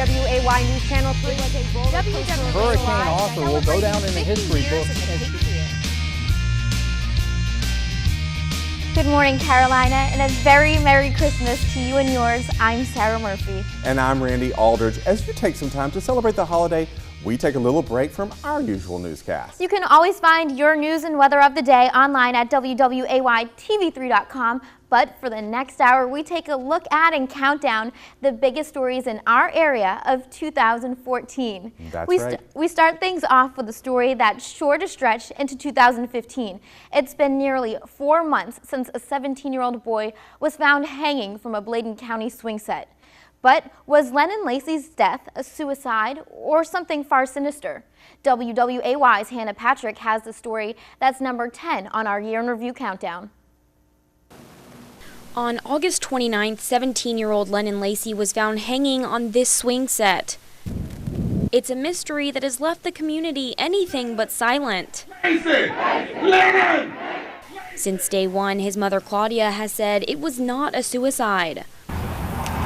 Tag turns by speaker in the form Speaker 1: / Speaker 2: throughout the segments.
Speaker 1: WWAY News Channel 3 was a
Speaker 2: Hurricane Arthur will go down in the history books.
Speaker 3: Good morning, Carolina, and a very Merry Christmas to you and yours. I'm Sarah Murphy.
Speaker 4: And I'm Randy Aldridge. As you take some time to celebrate the holiday, we take a little break from our usual newscast.
Speaker 3: You can always find your news and weather of the day online at WWAYTV3.com. But for the next hour, we take a look at and count down the biggest stories in our area of 2014.
Speaker 4: That's right.
Speaker 3: We start things off with a story that's sure to stretch into 2015. It's been nearly 4 months since a 17-year-old boy was found hanging from a Bladen County swing set. But was Lennon Lacy's death a suicide or something far sinister? WWAY's Hannah Patrick has the story that's number 10 on our Year in Review countdown.
Speaker 5: On August 29th, 17-year-old Lennon Lacy was found hanging on this swing set. It's a mystery that has left the community anything but silent.
Speaker 6: Lennon!
Speaker 5: Since day one, his mother Claudia has said it was not a suicide.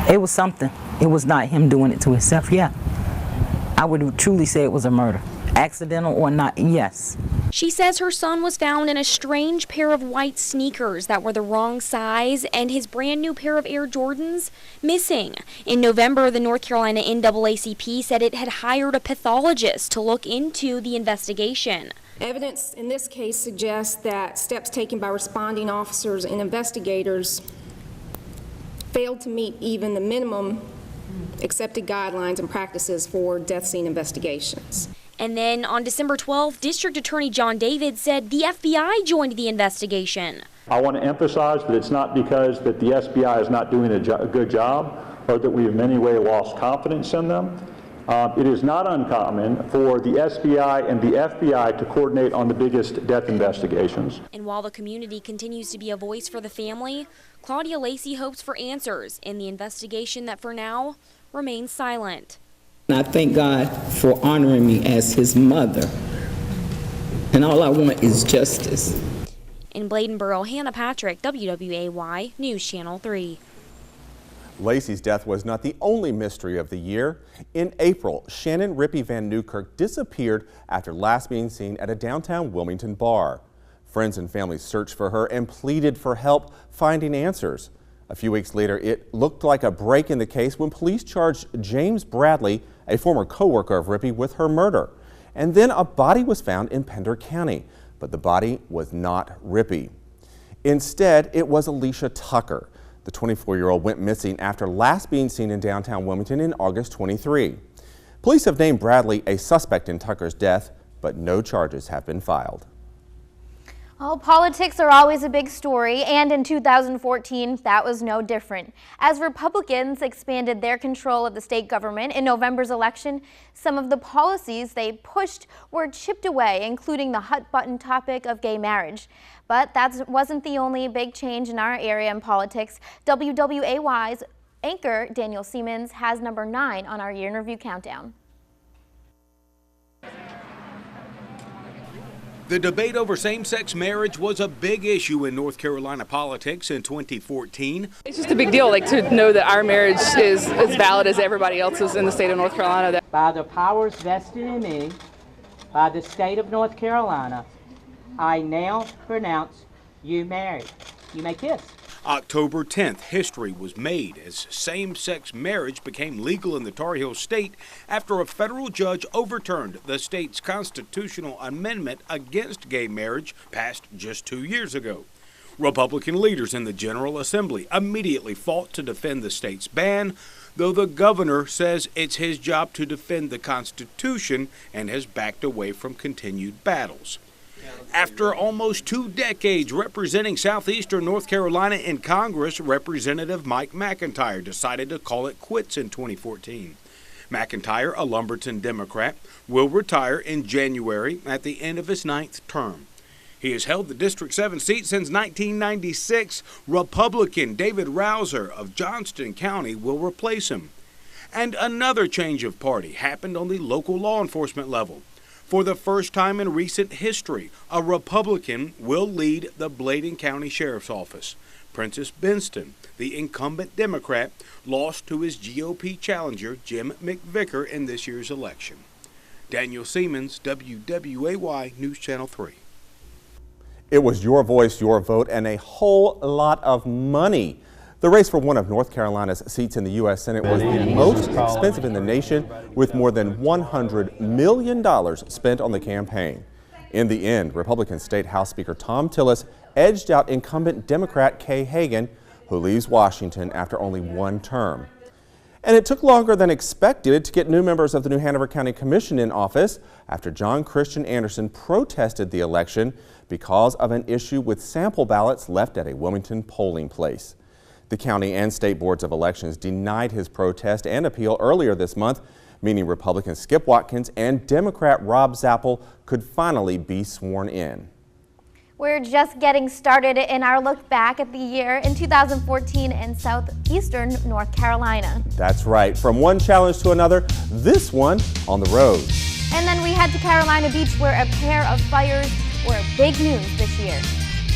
Speaker 7: It was something. It was not him doing it to himself, yeah. I would truly say it was a murder. Accidental or not, yes.
Speaker 5: She says her son was found in a strange pair of white sneakers that were the wrong size and his brand new pair of Air Jordans missing. In November, the North Carolina NAACP said it had hired a pathologist to look into the investigation.
Speaker 8: Evidence in this case suggests that steps taken by responding officers and investigators failed to meet even the minimum accepted guidelines and practices for death scene investigations.
Speaker 5: And then on December 12th, District Attorney John David said the FBI joined the investigation.
Speaker 9: I want to emphasize that it's not because that the FBI is not doing a good job or that we have in any way lost confidence in them. It is not uncommon for the SBI and the FBI to coordinate on the biggest death investigations.
Speaker 5: And while the community continues to be a voice for the family, Claudia Lacy hopes for answers in the investigation that for now remains silent.
Speaker 7: And I thank God for honoring me as his mother. And all I want is justice.
Speaker 5: In Bladenboro, Hannah Patrick, WWAY News Channel 3.
Speaker 4: Lacy's death was not the only mystery of the year. In April, Shannon Rippey Van Newkirk disappeared after last being seen at a downtown Wilmington bar. Friends and family searched for her and pleaded for help finding answers. A few weeks later, it looked like a break in the case when police charged James Bradley, a former co-worker of Rippey, with her murder. And then a body was found in Pender County, but the body was not Rippey. Instead, it was Alicia Tucker. The 24-year-old went missing after last being seen in downtown Wilmington in August 23. Police have named Bradley a suspect in Tucker's death, but no charges have been filed.
Speaker 3: Well, politics are always a big story, and in 2014, that was no different. As Republicans expanded their control of the state government in November's election, some of the policies they pushed were chipped away, including the hot-button topic of gay marriage. But that wasn't the only big change in our area in politics. WWAY's anchor Daniel Siemens has number 9 on our Year in Review countdown.
Speaker 6: The debate over same-sex marriage was a big issue in North Carolina politics in 2014.
Speaker 10: It's just a big deal, like, to know that our marriage is as valid as everybody else's in the state of North Carolina.
Speaker 11: By the powers vested in me by the state of North Carolina, I now pronounce you married. You may kiss.
Speaker 6: October 10th, history was made as same-sex marriage became legal in the Tar Heel state after a federal judge overturned the state's constitutional amendment against gay marriage passed just 2 years ago. Republican leaders in the General Assembly immediately fought to defend the state's ban, though the governor says it's his job to defend the Constitution and has backed away from continued battles. After almost 2 decades representing southeastern North Carolina in Congress, Representative Mike McIntyre decided to call it quits in 2014. McIntyre, a Lumberton Democrat, will retire in January at the end of his 9th term. He has held the District 7 seat since 1996. Republican David Rouser of Johnston County will replace him. And another change of party happened on the local law enforcement level. For the first time in recent history, a Republican will lead the Bladen County Sheriff's Office. Princess Benston, the incumbent Democrat, lost to his GOP challenger, Jim McVicker, in this year's election. Daniel Siemens, WWAY News Channel 3.
Speaker 4: It was your voice, your vote, and a whole lot of money. The race for one of North Carolina's seats in the U.S. Senate was the most expensive in the nation, with more than $100 million spent on the campaign. In the end, Republican State House Speaker Thom Tillis edged out incumbent Democrat Kay Hagan, who leaves Washington after only one term. And it took longer than expected to get new members of the New Hanover County Commission in office after John Christian Anderson protested the election because of an issue with sample ballots left at a Wilmington polling place. The county and state boards of elections denied his protest and appeal earlier this month, meaning Republican Skip Watkins and Democrat Rob Zappel could finally be sworn in.
Speaker 3: We're just getting started in our look back at the year in 2014 in southeastern North Carolina.
Speaker 4: That's right. From one challenge to another, this one on the road.
Speaker 3: And then we head to Carolina Beach, where a pair of fires were big news this year.